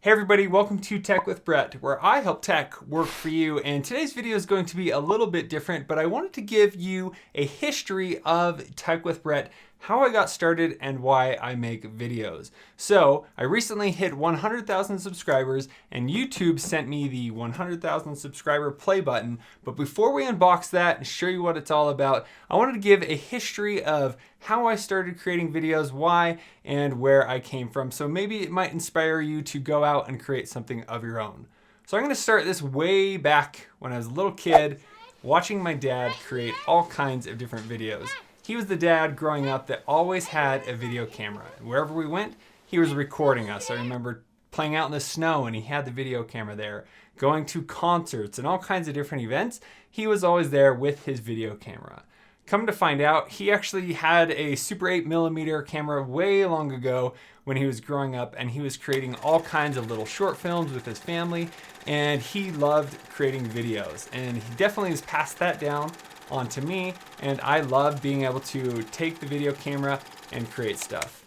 Hey everybody, welcome to Tech with Brett, where I help tech work for you. And today's video is going to be a little bit different, but I wanted to give you a history of Tech with Brett, how I got started and why I make videos. So I recently hit 100,000 subscribers and YouTube sent me the 100,000 subscriber play button. But before we unbox that and show you what it's all about, I wanted to give a history of how I started creating videos, why, and where I came from. So maybe it might inspire you to go out and create something of your own. So I'm gonna start this way back when I was a little kid, watching my dad create all kinds of different videos. He was the dad growing up that always had a video camera. And wherever we went, he was recording us. I remember playing out in the snow and he had the video camera there. Going to concerts and all kinds of different events, he was always there with his video camera. Come to find out, he actually had a Super 8mm camera way long ago when he was growing up, and he was creating all kinds of little short films with his family, and he loved creating videos. And he definitely has passed that down onto me, and I love being able to take the video camera and create stuff.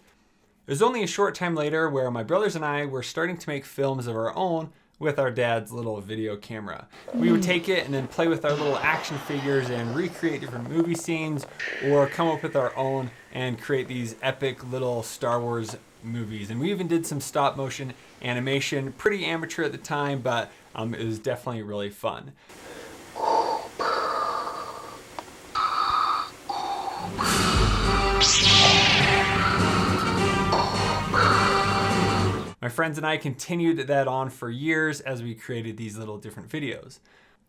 It was only a short time later where my brothers and I were starting to make films of our own with our dad's little video camera. We would take it and then play with our little action figures and recreate different movie scenes, or come up with our own and create these epic little Star Wars movies. And we even did some stop motion animation, pretty amateur at the time, but it was definitely really fun. My friends and I continued that on for years as we created these little different videos.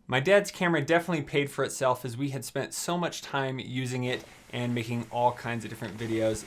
My dad's camera definitely paid for itself as we had spent so much time using it and making all kinds of different videos.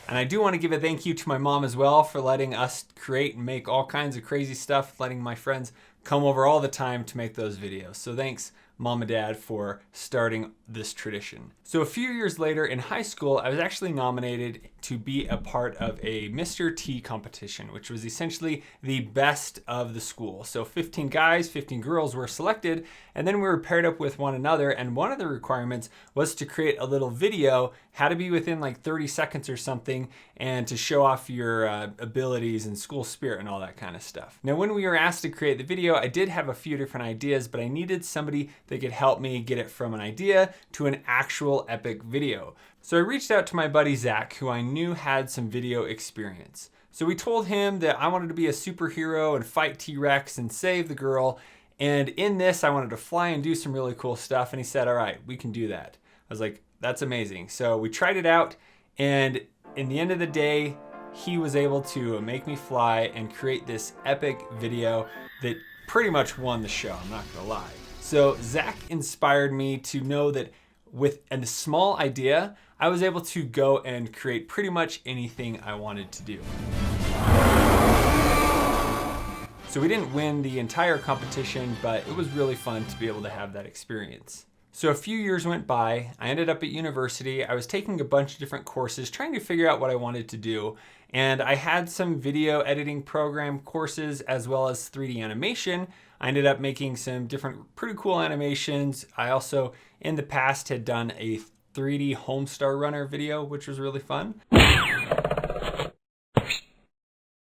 And I do want to give a thank you to my mom as well for letting us create and make all kinds of crazy stuff, letting my friends come over all the time to make those videos. So thanks, Mom and Dad, for starting this tradition. So a few years later in high school, I was actually nominated to be a part of a Mr. T competition, which was essentially the best of the school. So 15 guys, 15 girls were selected, and then we were paired up with one another. And one of the requirements was to create a little video, had to be within like 30 seconds or something, and to show off your abilities and school spirit and all that kind of stuff. Now, when we were asked to create the video, I did have a few different ideas, but I needed somebody that could help me get it from an idea to an actual epic video. So I reached out to my buddy Zach, who I knew had some video experience. So we told him that I wanted to be a superhero and fight T-Rex and save the girl. And in this, I wanted to fly and do some really cool stuff. And he said, all right, we can do that. I was like, that's amazing. So we tried it out. And in the end of the day, he was able to make me fly and create this epic video that pretty much won the show, I'm not gonna lie. So Zach inspired me to know that with a small idea, I was able to go and create pretty much anything I wanted to do. So we didn't win the entire competition, but it was really fun to be able to have that experience. So a few years went by, I ended up at university, I was taking a bunch of different courses, trying to figure out what I wanted to do. And I had some video editing program courses as well as 3D animation. I ended up making some different pretty cool animations. I also, in the past, had done a 3D Homestar Runner video, which was really fun.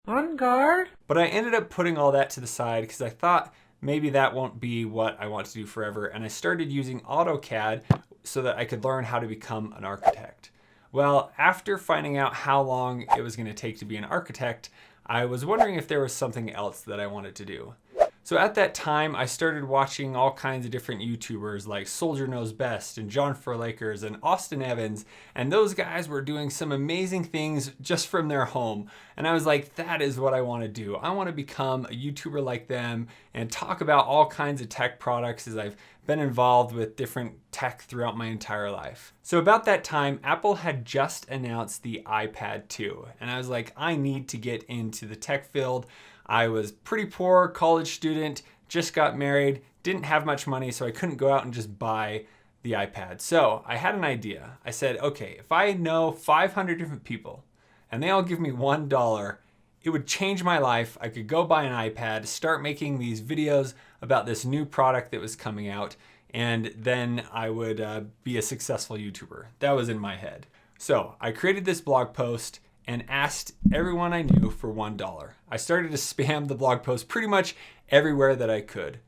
On guard. But I ended up putting all that to the side because I thought maybe that won't be what I want to do forever. And I started using AutoCAD so that I could learn how to become an architect. Well, after finding out how long it was going to take to be an architect, I was wondering if there was something else that I wanted to do. So at that time, I started watching all kinds of different YouTubers like Soldier Knows Best and John Furlakers and Austin Evans, and those guys were doing some amazing things just from their home. And I was like, that is what I want to do. I want to become a YouTuber like them and talk about all kinds of tech products, as I've been involved with different tech throughout my entire life. So about that time, Apple had just announced the iPad 2, and I was like, I need to get into the tech field. I was pretty poor, college student, just got married, didn't have much money, so I couldn't go out and just buy the iPad. So I had an idea. I said, okay, if I know 500 different people and they all give me $1, it would change my life. I could go buy an iPad, start making these videos about this new product that was coming out, and then I would be a successful YouTuber. That was in my head. So I created this blog post and asked everyone I knew for $1. I started to spam the blog post pretty much everywhere that I could.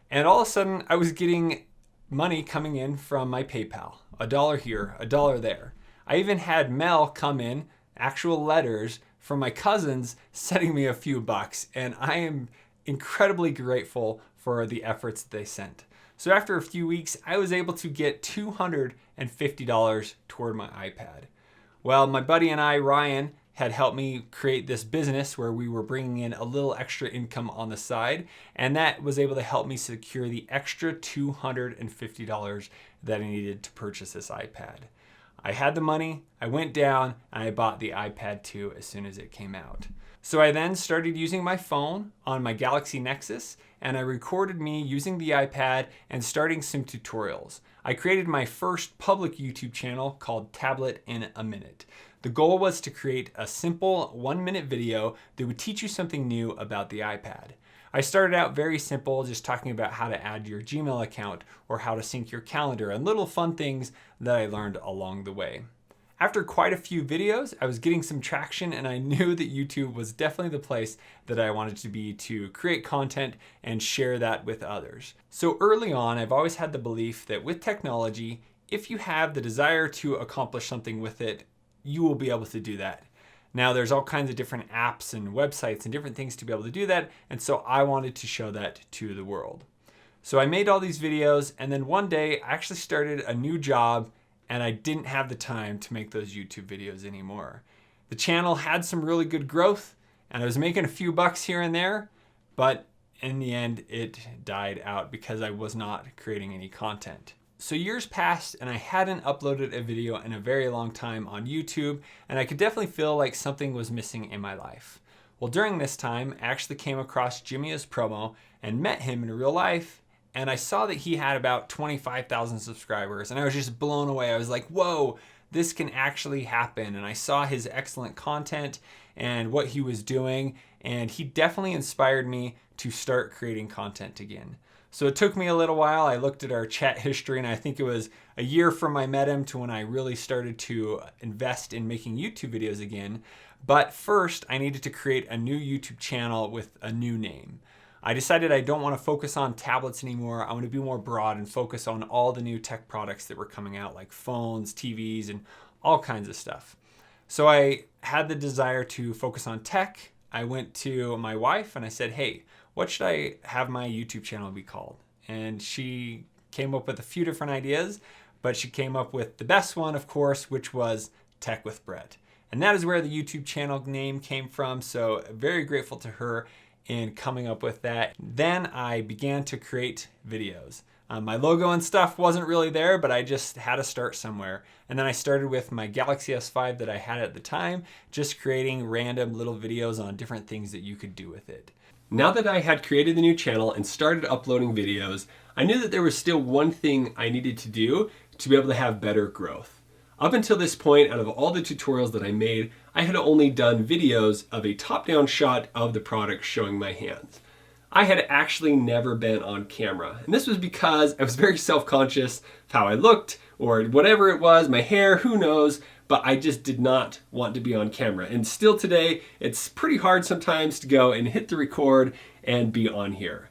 And all of a sudden, I was getting money coming in from my PayPal. $1 here, $1 there. I even had mail come in, actual letters from my cousins sending me a few bucks. And I am incredibly grateful for the efforts that they sent. So after a few weeks, I was able to get $250 toward my iPad. Well, my buddy and I, Ryan, had helped me create this business where we were bringing in a little extra income on the side, and that was able to help me secure the extra $250 that I needed to purchase this iPad. I had the money, I went down, and I bought the iPad 2 as soon as it came out. So I then started using my phone on my Galaxy Nexus, and I recorded me using the iPad and starting some tutorials. I created my first public YouTube channel called Tablet in a Minute. The goal was to create a simple 1-minute video that would teach you something new about the iPad. I started out very simple, just talking about how to add your Gmail account or how to sync your calendar and little fun things that I learned along the way. After quite a few videos, I was getting some traction and I knew that YouTube was definitely the place that I wanted to be to create content and share that with others. So early on, I've always had the belief that with technology, if you have the desire to accomplish something with it, you will be able to do that. Now there's all kinds of different apps and websites and different things to be able to do that. And so I wanted to show that to the world. So I made all these videos, and then one day I actually started a new job and I didn't have the time to make those YouTube videos anymore. The channel had some really good growth and I was making a few bucks here and there, but in the end it died out because I was not creating any content. So years passed and I hadn't uploaded a video in a very long time on YouTube, and I could definitely feel like something was missing in my life. Well, during this time, I actually came across Jimmy's promo and met him in real life, and I saw that he had about 25,000 subscribers, and I was just blown away. I was like, whoa, this can actually happen. And I saw his excellent content and what he was doing, and he definitely inspired me to start creating content again. So it took me a little while. I looked at our chat history, and I think it was a year from I met him to when I really started to invest in making YouTube videos again. But first, I needed to create a new YouTube channel with a new name. I decided I don't want to focus on tablets anymore. I want to be more broad and focus on all the new tech products that were coming out, like phones, TVs, and all kinds of stuff. So I had the desire to focus on tech. I went to my wife and I said, hey, what should I have my YouTube channel be called? And she came up with a few different ideas, but she came up with the best one, of course, which was Tech with Brett. And that is where the YouTube channel name came from. So very grateful to her in coming up with that. Then I began to create videos. My logo and stuff wasn't really there, but I just had to start somewhere. And then I started with my Galaxy S5 that I had at the time, just creating random little videos on different things that you could do with it. Now that I had created the new channel and started uploading videos, I knew that there was still one thing I needed to do to be able to have better growth. Up until this point, out of all the tutorials that I made, I had only done videos of a top-down shot of the product showing my hands. I had actually never been on camera, and this was because I was very self-conscious of how I looked, or whatever it was, my hair, who knows, but I just did not want to be on camera. And still today, it's pretty hard sometimes to go and hit the record and be on here.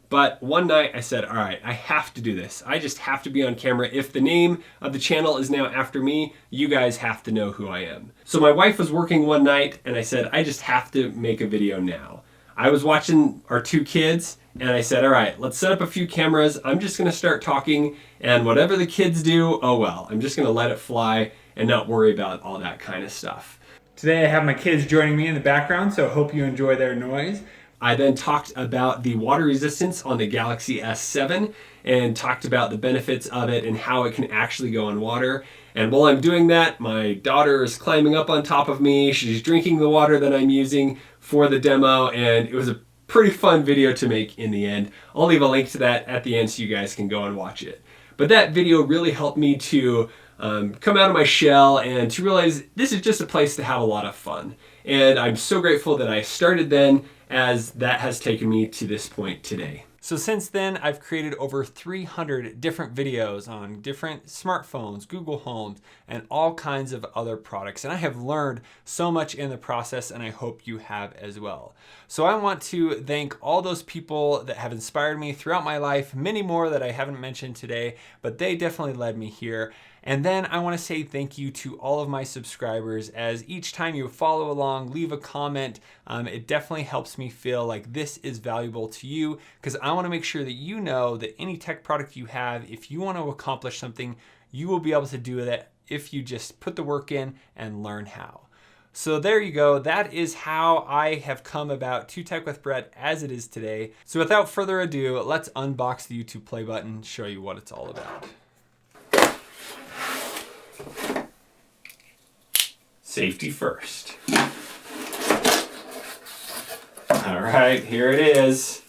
But one night I said, all right, I have to do this. I just have to be on camera. If the name of the channel is now after me, you guys have to know who I am. So my wife was working one night and I said, I just have to make a video now. I was watching our two kids and I said, all right, let's set up a few cameras. I'm just gonna start talking, and whatever the kids do, oh well, I'm just gonna let it fly and not worry about all that kind of stuff. Today I have my kids joining me in the background, so I hope you enjoy their noise. I then talked about the water resistance on the Galaxy S7 and talked about the benefits of it and how it can actually go on water. And while I'm doing that, my daughter is climbing up on top of me. She's drinking the water that I'm using for the demo, and it was a pretty fun video to make in the end. I'll leave a link to that at the end so you guys can go and watch it. But that video really helped me to come out of my shell and to realize this is just a place to have a lot of fun. And I'm so grateful that I started then, as that has taken me to this point today. So since then, I've created over 300 different videos on different smartphones, Google Homes, and all kinds of other products. And I have learned so much in the process, and I hope you have as well. So I want to thank all those people that have inspired me throughout my life, many more that I haven't mentioned today, but they definitely led me here. And then I want to say thank you to all of my subscribers, as each time you follow along, leave a comment, it definitely helps me feel like this is valuable to you, because I want to make sure that you know that any tech product you have, if you want to accomplish something, you will be able to do that if you just put the work in and learn how. So there you go. That is how I have come about to Tech with Brett as it is today. So without further ado, let's unbox the YouTube play button, show you what it's all about. Safety first. All right, here it is.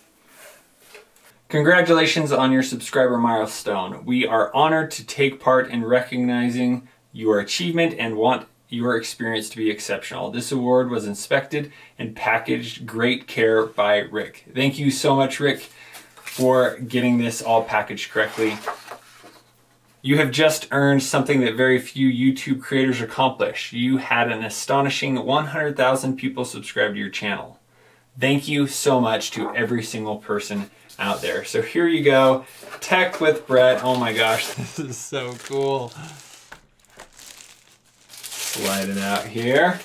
Congratulations on your subscriber milestone. We are honored to take part in recognizing your achievement and want your experience to be exceptional. This award was inspected and packaged great care by Rick. Thank you so much, Rick, for getting this all packaged correctly. You have just earned something that very few YouTube creators accomplish. You had an astonishing 100,000 people subscribe to your channel. Thank you so much to every single person out there. So here you go, Tech with Brett. Oh my gosh, this is so cool. Slide it out here.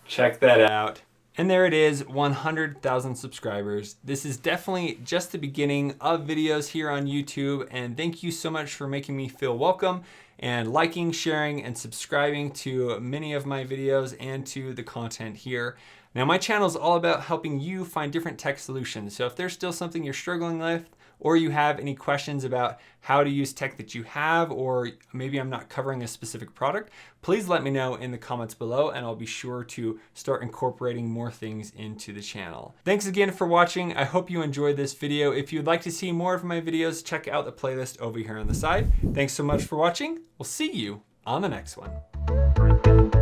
Check that out. And there it is, 100,000 subscribers. This is definitely just the beginning of videos here on YouTube, and thank you so much for making me feel welcome and liking, sharing, and subscribing to many of my videos and to the content here. Now, my channel is all about helping you find different tech solutions. So if there's still something you're struggling with, or you have any questions about how to use tech that you have, or maybe I'm not covering a specific product, please let me know in the comments below, and I'll be sure to start incorporating more things into the channel. Thanks again for watching. I hope you enjoyed this video. If you'd like to see more of my videos, check out the playlist over here on the side. Thanks so much for watching. We'll see you on the next one.